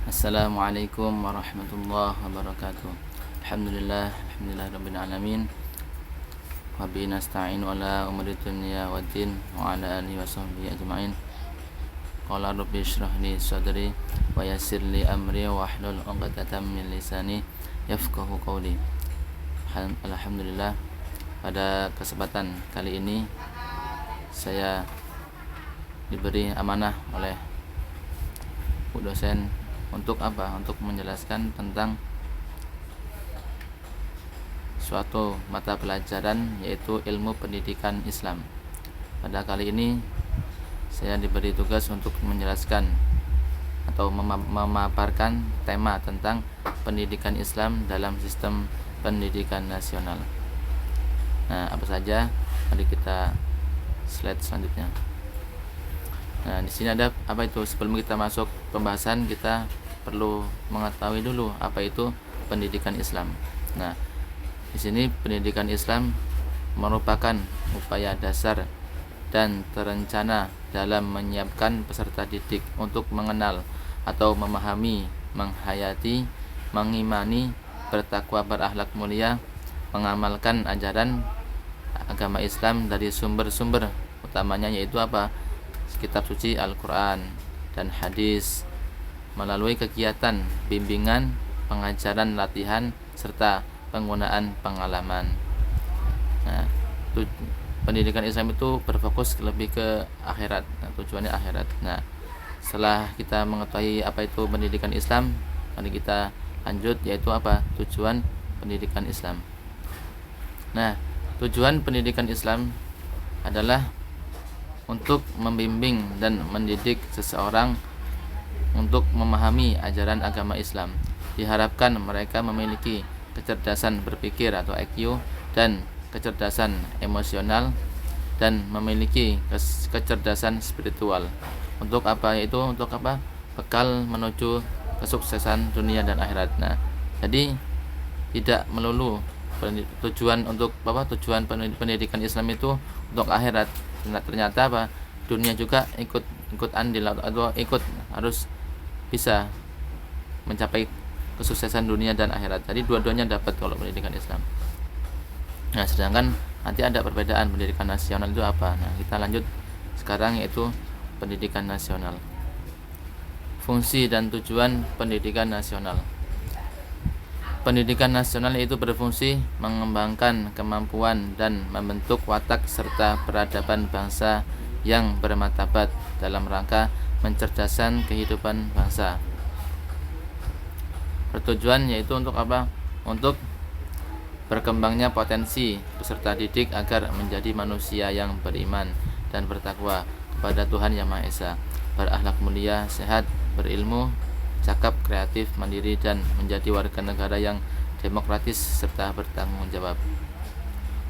Assalamualaikum warahmatullahi wabarakatuh. Alhamdulillah rabbil alamin. Wa bihi nasta'inu ala umuri dunya waddin wa ala alihi wa sahbihi ajma'in. Qala rabbi shrah li sadri wa yassir li amri wa hlul 'uqdatam min lisani yafqahu qawli. Alhamdulillah, pada kesempatan kali ini saya diberi amanah oleh Bu dosen untuk apa? Untuk menjelaskan tentang suatu mata pelajaran, yaitu ilmu pendidikan Islam. Pada kali ini saya diberi tugas untuk menjelaskan atau memaparkan tema tentang pendidikan Islam dalam sistem pendidikan nasional. Nah, apa saja? Mari kita slide selanjutnya. Nah, di sini ada apa itu? Sebelum kita masuk pembahasan, kita perlu mengetahui dulu apa itu pendidikan Islam. Nah, di sini pendidikan Islam merupakan upaya dasar dan terencana dalam menyiapkan peserta didik untuk mengenal atau memahami, menghayati, mengimani, bertakwa, berakhlak mulia, mengamalkan ajaran agama Islam dari sumber-sumber utamanya, yaitu apa? Kitab suci Al-Quran dan hadis, melalui kegiatan bimbingan, pengajaran, latihan, serta penggunaan pengalaman. Nah, pendidikan Islam itu berfokus lebih ke akhirat. Nah, tujuannya akhirat. Nah, setelah kita mengetahui apa itu pendidikan Islam, mari kita lanjut, yaitu apa tujuan pendidikan Islam. Nah, tujuan pendidikan Islam adalah untuk membimbing dan mendidik seseorang untuk memahami ajaran agama Islam. Diharapkan mereka memiliki kecerdasan berpikir atau IQ dan kecerdasan emosional, dan memiliki kecerdasan spiritual. Untuk apa? Yaitu untuk apa? Bekal menuju kesuksesan dunia dan akhirat. Nah, jadi tidak melulu tujuan untuk apa? Tujuan pendidikan Islam itu untuk akhirat. Ternyata apa? Dunia juga ikut andil atau ikut harus bisa mencapai kesuksesan dunia dan akhirat. Jadi dua-duanya dapat kalau pendidikan Islam. Nah, sedangkan nanti ada perbedaan pendidikan nasional itu apa? Nah, kita lanjut sekarang, yaitu pendidikan nasional. Fungsi dan tujuan pendidikan nasional. Pendidikan nasional itu berfungsi mengembangkan kemampuan dan membentuk watak serta peradaban bangsa yang bermartabat dalam rangka mencerdaskan kehidupan bangsa. Bertujuan yaitu untuk apa? Untuk berkembangnya potensi peserta didik agar menjadi manusia yang beriman dan bertakwa kepada Tuhan Yang Maha Esa, berakhlak mulia, sehat, berilmu, cakap, kreatif, mandiri, dan menjadi warga negara yang demokratis serta bertanggung jawab.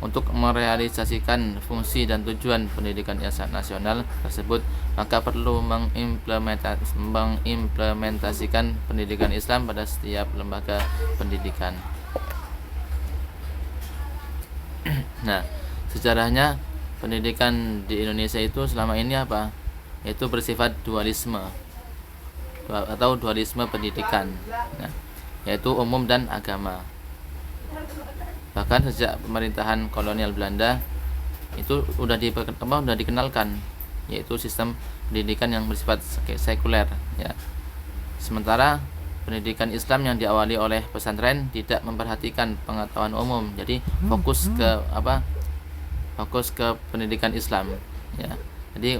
Untuk merealisasikan fungsi dan tujuan pendidikan nasional tersebut, maka perlu mengimplementasikan pendidikan Islam pada setiap lembaga pendidikan. Nah, sejarahnya pendidikan di Indonesia itu selama ini apa? Yaitu bersifat dualisme atau dualisme pendidikan. Nah, yaitu umum dan agama. Bahkan sejak pemerintahan kolonial Belanda itu sudah dikenalkan, yaitu sistem pendidikan yang bersifat sekuler, ya. Sementara pendidikan Islam yang diawali oleh pesantren tidak memperhatikan pengetahuan umum. Jadi fokus ke pendidikan Islam, ya. Jadi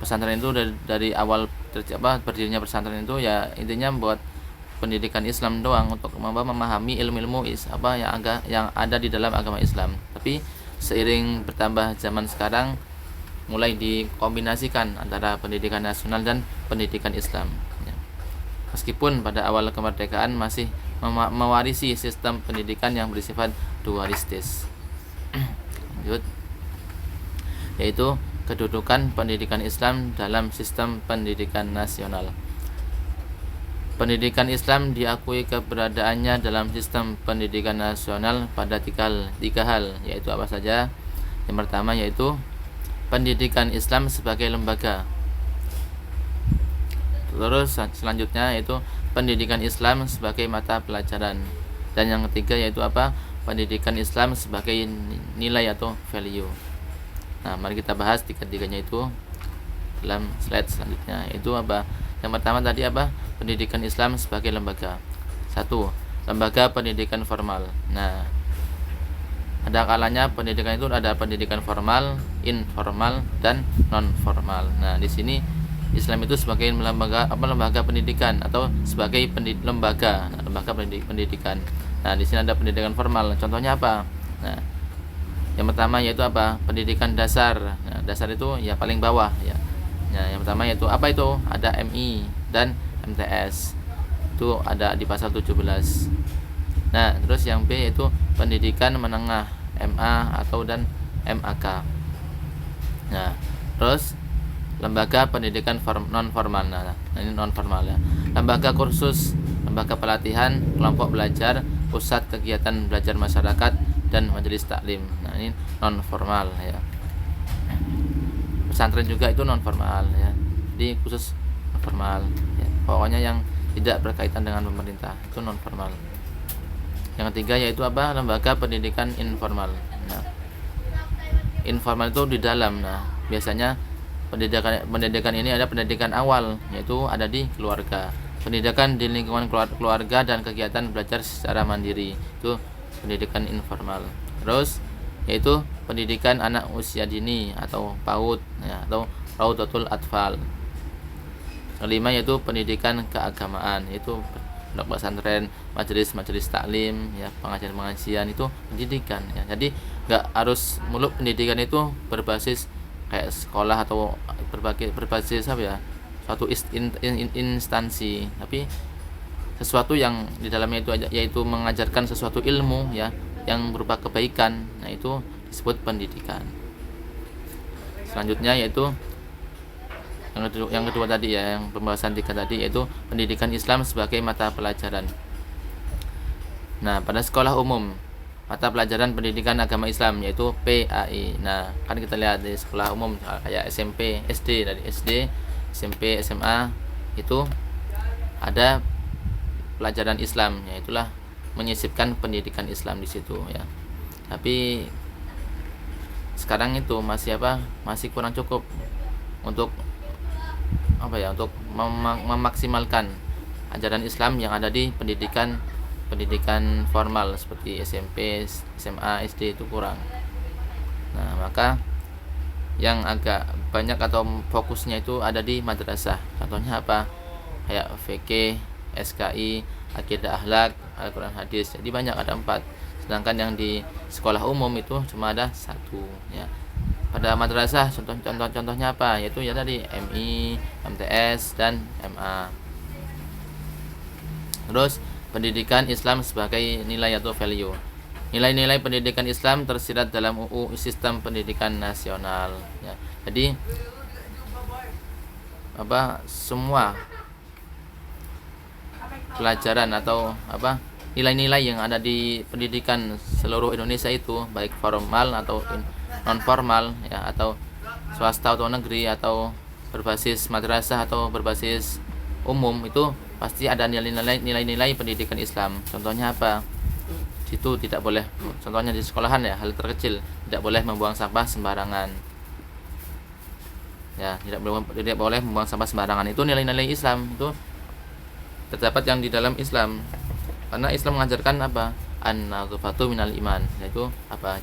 pesantren itu dari awal berdirinya pesantren itu ya intinya buat pendidikan Islam doang, untuk memahami ilmu-ilmu yang ada di dalam agama Islam. Tapi seiring bertambah zaman sekarang, mulai dikombinasikan antara pendidikan nasional dan pendidikan Islam, ya. Meskipun pada awal kemerdekaan masih mewarisi sistem pendidikan yang bersifat dualistis. Lanjut, yaitu kedudukan pendidikan Islam dalam sistem pendidikan nasional. Pendidikan Islam diakui keberadaannya dalam sistem pendidikan nasional pada tiga hal, yaitu apa saja? Yang pertama yaitu pendidikan Islam sebagai lembaga. Terus selanjutnya yaitu pendidikan Islam sebagai mata pelajaran. Dan yang ketiga yaitu apa? Pendidikan Islam sebagai nilai atau value. Nah, mari kita bahas tiga-tiganya itu dalam slide selanjutnya. Itu apa? Yang pertama tadi apa? Pendidikan Islam sebagai lembaga. Satu, lembaga pendidikan formal. Nah, ada kalanya pendidikan itu ada pendidikan formal, informal, dan non formal. Nah, di sini Islam itu sebagai lembaga pendidikan atau sebagai lembaga. Nah, lembaga pendidikan. Nah, di sini ada pendidikan formal. Contohnya apa? Nah, yang pertama yaitu apa? Pendidikan dasar. Nah, dasar itu ya paling bawah ya. Nah, yang pertama yaitu apa itu? Ada MI dan MTS. Itu ada di pasal 17. Nah, terus yang B yaitu pendidikan menengah, MA atau dan MAK. Nah, terus lembaga pendidikan non formal. Nah, ini non formal ya. Lembaga kursus, lembaga pelatihan, kelompok belajar, pusat kegiatan belajar masyarakat, dan majelis taklim. Nah, ini non formal ya. Pesantren juga itu non formal ya. Jadi khusus non formal ya. Pokoknya yang tidak berkaitan dengan pemerintah itu non formal. Yang ketiga yaitu apa? Lembaga pendidikan informal. Nah, informal itu di dalam. Nah, biasanya pendidikan ini ada pendidikan awal, yaitu ada di keluarga. Pendidikan di lingkungan keluarga dan kegiatan belajar secara mandiri, itu pendidikan informal. Terus yaitu pendidikan anak usia dini atau PAUD ya, atau Raudatul Atfal. Kelima yaitu pendidikan keagamaan, yaitu pondok pesantren, majelis taklim ya, pengajian itu pendidikan ya. Jadi nggak harus muluk pendidikan itu berbasis kayak sekolah atau berbasis apa ya, suatu instansi, tapi sesuatu yang di dalamnya itu yaitu mengajarkan sesuatu ilmu ya yang berupa kebaikan. Nah, itu disebut pendidikan. Selanjutnya yaitu yang kedua tadi ya, yang pembahasan tiga tadi yaitu pendidikan Islam sebagai mata pelajaran. Nah, pada sekolah umum mata pelajaran pendidikan agama Islam yaitu PAI. Nah, kan kita lihat di sekolah umum kayak SMP, SD, dari SD, SMP, SMA itu ada pelajaran Islam, yaitulah menyisipkan pendidikan Islam di situ ya. Tapi sekarang itu masih kurang cukup untuk untuk memaksimalkan ajaran Islam yang ada di pendidikan formal seperti SMP, SMA, SD itu kurang. Nah, maka yang agak banyak atau fokusnya itu ada di madrasah. Contohnya apa? Kayak fikih, SKI, akidah akhlak, Al-Quran hadis. Jadi banyak, ada 4. Sedangkan yang di sekolah umum itu cuma ada 1 ya. Pada madrasah contohnya apa? Yaitu ya tadi MI, MTS, dan MA. Terus pendidikan Islam sebagai nilai atau value. Nilai-nilai pendidikan Islam tersirat dalam UU Sistem Pendidikan Nasional ya. Jadi semua pelajaran atau nilai-nilai yang ada di pendidikan seluruh Indonesia itu, baik formal atau non formal ya, atau swasta atau negeri, atau berbasis madrasah atau berbasis umum, itu pasti ada nilai-nilai pendidikan Islam. Contohnya apa? Situ tidak boleh, contohnya di sekolahan ya, hal terkecil, tidak boleh membuang sampah sembarangan ya, tidak boleh membuang sampah sembarangan. Itu nilai-nilai Islam, itu terdapat yang di dalam Islam, karena Islam mengajarkan an-nadhafatu minal iman, yaitu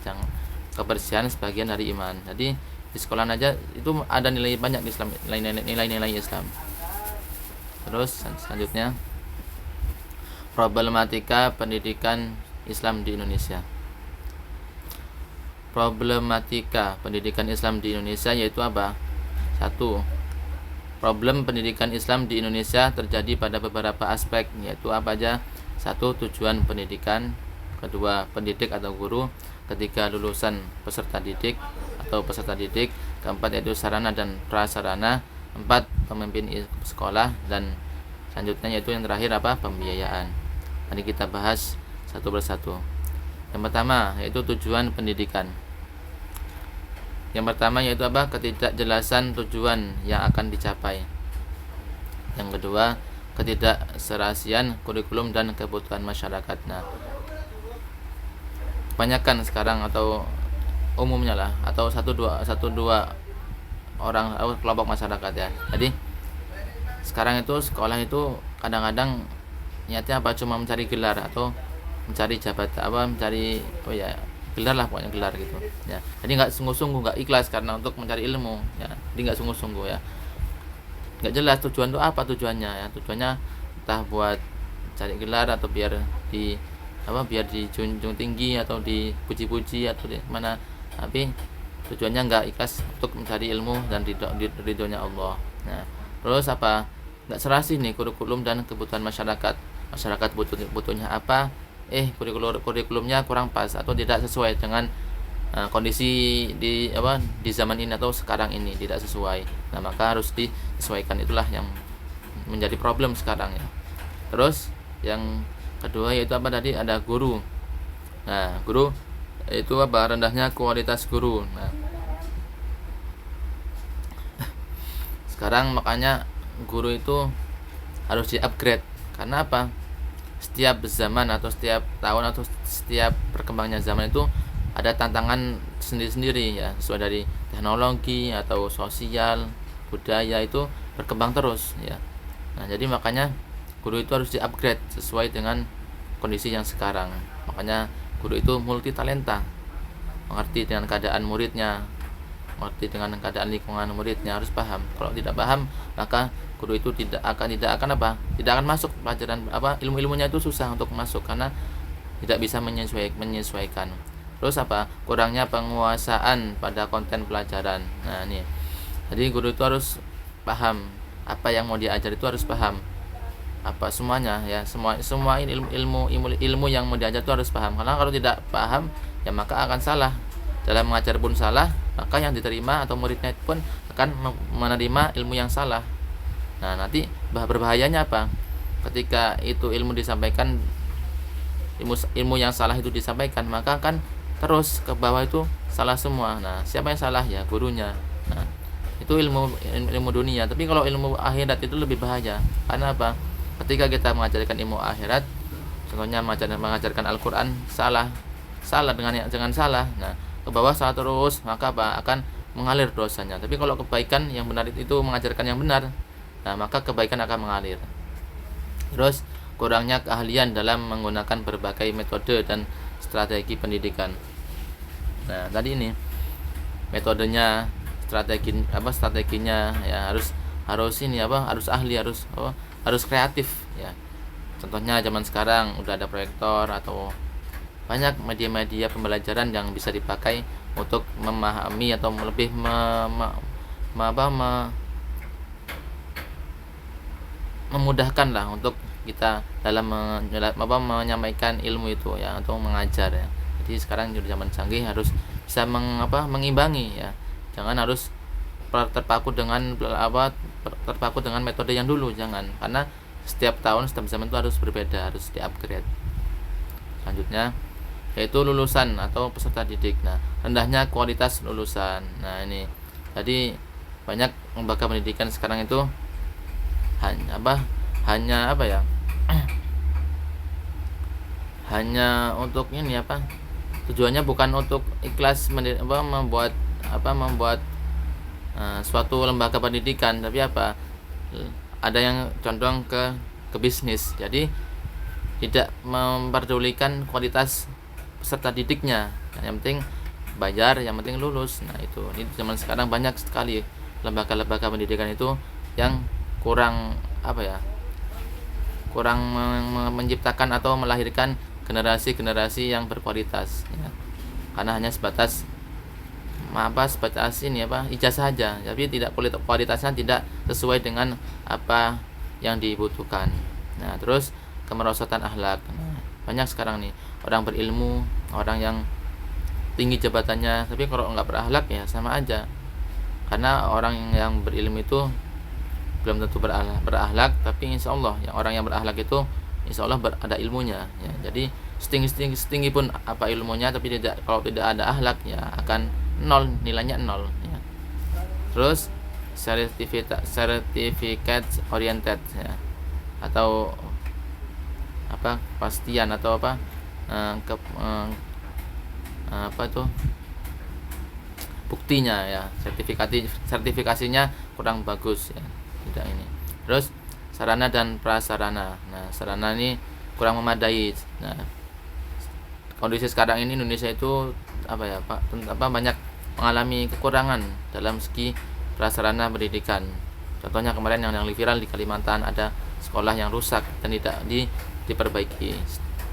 jangan kebersihan sebagian dari iman. Jadi di sekolah aja itu ada nilai banyak di Islam, nilai-nilai Islam. Terus selanjutnya problematika pendidikan Islam di Indonesia. Problematika pendidikan Islam di Indonesia yaitu apa? 1. Problem pendidikan Islam di Indonesia terjadi pada beberapa aspek, yaitu apa aja? 1. Tujuan pendidikan. 2. Pendidik atau guru. 3. Lulusan peserta didik atau peserta didik. 4. Yaitu sarana dan prasarana. 4. Pemimpin sekolah. Dan selanjutnya yaitu yang terakhir pembiayaan. Mari kita bahas satu persatu. Yang pertama yaitu tujuan pendidikan. Yang pertama yaitu ketidakjelasan tujuan yang akan dicapai. Yang kedua, ketidakserasian kurikulum dan kebutuhan masyarakat. Nah, kebanyakan sekarang atau umumnya lah, atau satu dua orang atau kelompok masyarakat ya. Jadi sekarang itu sekolah itu kadang-kadang niatnya apa, cuma mencari gelar atau mencari jabatan, mencari gelar lah, pokoknya gelar gitu ya. Jadi nggak sungguh-sungguh, nggak ikhlas karena untuk mencari ilmu ya. Jadi nggak sungguh-sungguh ya, nggak jelas tujuan itu apa tujuannya ya. Tujuannya entah buat cari gelar atau biar biar dijunjung tinggi atau dipuji-puji atau di mana, tapi tujuannya nggak ikhlas untuk mencari ilmu dan ridhonya Allah. Nah, terus nggak serasi nih kurikulum dan kebutuhan masyarakat. Masyarakat butuhnya apa, kurikulumnya kurang pas atau tidak sesuai dengan kondisi di zaman ini atau sekarang ini, tidak sesuai. Nah, maka harus disesuaikan. Itulah yang menjadi problem sekarang ya. Terus yang kedua yaitu tadi ada guru. Nah, guru itu rendahnya kualitas guru. Nah, sekarang makanya guru itu harus di-upgrade. Karena apa? Setiap zaman atau setiap tahun atau setiap perkembangannya zaman itu ada tantangan sendiri-sendiri ya, sesuai dari teknologi atau sosial, budaya itu berkembang terus ya. Nah, jadi makanya guru itu harus di-upgrade sesuai dengan kondisi yang sekarang. Makanya guru itu multi talenta, mengerti dengan keadaan muridnya, mengerti dengan keadaan lingkungan muridnya, harus paham. Kalau tidak paham, maka guru itu tidak akan masuk pelajaran ilmu-ilmunya itu susah untuk masuk karena tidak bisa menyesuaikan. Terus kurangnya penguasaan pada konten pelajaran. Nah, ini jadi guru itu harus paham apa yang mau diajar, itu harus paham semuanya ya, semua ilmu yang mau diajar itu harus paham. Karena kalau tidak paham ya maka akan salah, dalam mengajar pun salah, maka yang diterima atau muridnya pun akan menerima ilmu yang salah. Nah, nanti berbahayanya apa? Ketika itu ilmu disampaikan, ilmu yang salah itu disampaikan, maka akan terus ke bawah itu salah semua. Nah, siapa yang salah? Ya gurunya. Nah, itu ilmu dunia. Tapi kalau ilmu akhirat itu lebih bahaya. Karena apa? Ketika kita mengajarkan ilmu akhirat, contohnya mengajarkan Al-Quran salah dengan salah. Nah, ke bawah salah terus, maka akan mengalir dosanya. Tapi kalau kebaikan yang benar itu mengajarkan yang benar, nah maka kebaikan akan mengalir. Terus kurangnya keahlian dalam menggunakan berbagai metode dan strategi pendidikan. Nah, tadi ini metodenya, strateginya ya harus ahli, harus kreatif ya. Contohnya zaman sekarang udah ada proyektor atau banyak media-media pembelajaran yang bisa dipakai untuk memahami atau lebih memudahkan lah untuk kita dalam menyampaikan ilmu itu ya, atau mengajar ya. Jadi sekarang di zaman canggih harus bisa mengimbangi ya. Jangan harus terpaku dengan metode yang dulu, jangan. Karena setiap tahun, setiap zaman itu harus berbeda, harus di-upgrade. Selanjutnya yaitu lulusan atau peserta didik. Nah, rendahnya kualitas lulusan. Nah, ini jadi banyak lembaga pendidikan sekarang itu hanya untuk tujuannya bukan untuk ikhlas membuat suatu lembaga pendidikan, tapi ada yang condong ke bisnis. Jadi tidak memperdulikan kualitas peserta didiknya, yang penting bayar, yang penting lulus. Nah, ini zaman sekarang banyak sekali lembaga-lembaga pendidikan itu yang kurang menciptakan atau melahirkan generasi-generasi yang berkualitas ya. Karena hanya sebatas ijazah saja, tapi kualitasnya tidak sesuai dengan apa yang dibutuhkan. Nah, terus kemerosotan akhlak. Nah, banyak sekarang nih orang berilmu, orang yang tinggi jabatannya, tapi kalau nggak berakhlak ya sama aja. Karena orang yang berilmu itu belum tentu berakhlak, tapi insya Allah orang yang berakhlak itu insya Allah ada ilmunya ya. Jadi setinggi pun ilmunya, tapi kalau tidak ada akhlak ya akan nol, nilainya nol ya. Terus certificate oriented ya, atau apa pastian atau apa apa itu buktinya ya, sertifikasinya kurang bagus ya, tidak ini. Terus sarana dan prasarana. Nah, sarana ini kurang memadai. Nah, kondisi sekarang ini Indonesia itu banyak mengalami kekurangan dalam segi prasarana pendidikan. Contohnya kemarin yang viral di Kalimantan, ada sekolah yang rusak dan tidak diperbaiki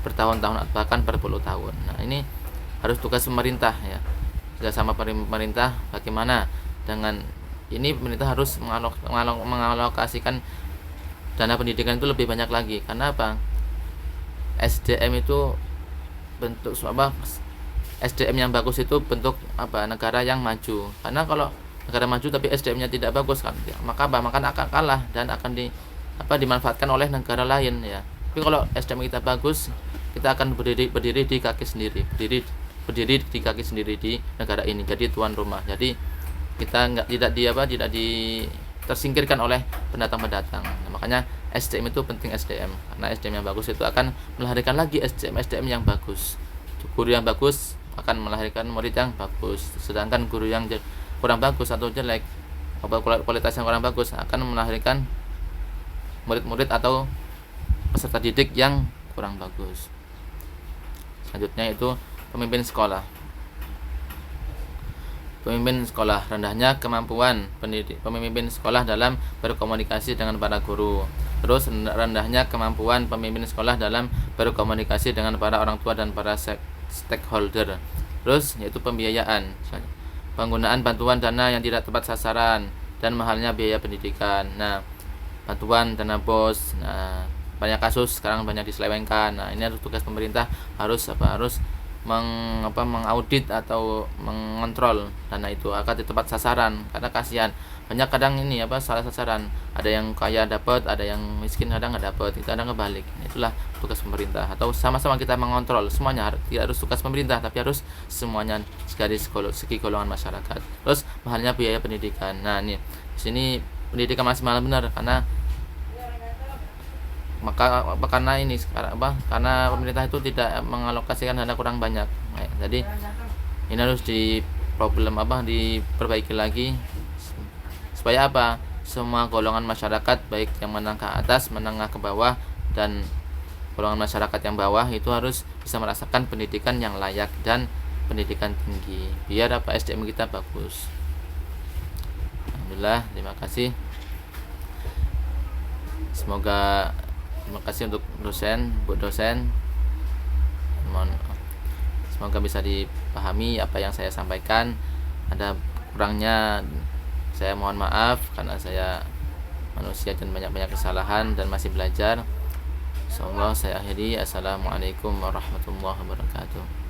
bertahun-tahun bahkan berpuluh tahun. Nah, ini harus tugas pemerintah ya. Sama pemerintah bagaimana dengan ini, pemerintah harus mengalokasikan dana pendidikan itu lebih banyak lagi. Karena apa? SDM itu bentuk SDM yang bagus itu bentuk negara yang maju. Karena kalau negara maju tapi SDM-nya tidak bagus kan, maka akan kalah dan akan dimanfaatkan oleh negara lain ya. Tapi kalau SDM kita bagus, kita akan berdiri di kaki sendiri, berdiri di kaki sendiri di negara ini, jadi tuan rumah. Jadi kita tidak tersingkirkan oleh pendatang-pendatang. Nah, makanya SDM itu penting, SDM, karena SDM yang bagus itu akan melahirkan lagi SDM yang bagus. Guru yang bagus akan melahirkan murid yang bagus, sedangkan guru yang kurang bagus atau jelek, kualitas yang kurang bagus akan melahirkan murid-murid atau peserta didik yang kurang bagus. Selanjutnya itu pemimpin sekolah. Pemimpin sekolah, rendahnya kemampuan pemimpin sekolah dalam berkomunikasi dengan para guru. Terus rendahnya kemampuan pemimpin sekolah dalam berkomunikasi dengan para orang tua dan para stakeholder. Terus yaitu pembiayaan, penggunaan bantuan dana yang tidak tepat sasaran dan mahalnya biaya pendidikan. Nah, bantuan dana BOS, nah banyak kasus sekarang banyak diselewengkan. Nah, ini harus tugas pemerintah, harus mengaudit atau mengontrol dana itu agar tepat sasaran, karena kasihan banyak kadang ini salah sasaran, ada yang kaya dapat, ada yang miskin kadang nggak dapat, itu kadang kebalik. Itulah tugas pemerintah, atau sama-sama kita mengontrol semuanya. Tidak harus tugas pemerintah, tapi harus semuanya dari segi golongan masyarakat. Terus mahalnya biaya pendidikan. Nah, ini di sini pendidikan masih mahal benar, karena ini sekarang karena pemerintah itu tidak mengalokasikan dana, kurang banyak. Nah, jadi ini harus diperbaiki lagi supaya semua golongan masyarakat, baik yang menengah ke atas, menengah ke bawah, dan golongan masyarakat yang bawah itu harus bisa merasakan pendidikan yang layak dan pendidikan tinggi, biar SDM kita bagus. Alhamdulillah, terima kasih. Terima kasih untuk Bu dosen. Semoga bisa dipahami apa yang saya sampaikan. Ada kurangnya saya mohon maaf, karena saya manusia dan banyak kesalahan dan masih belajar. Insyaallah saya akhiri. Assalamualaikum warahmatullahi wabarakatuh.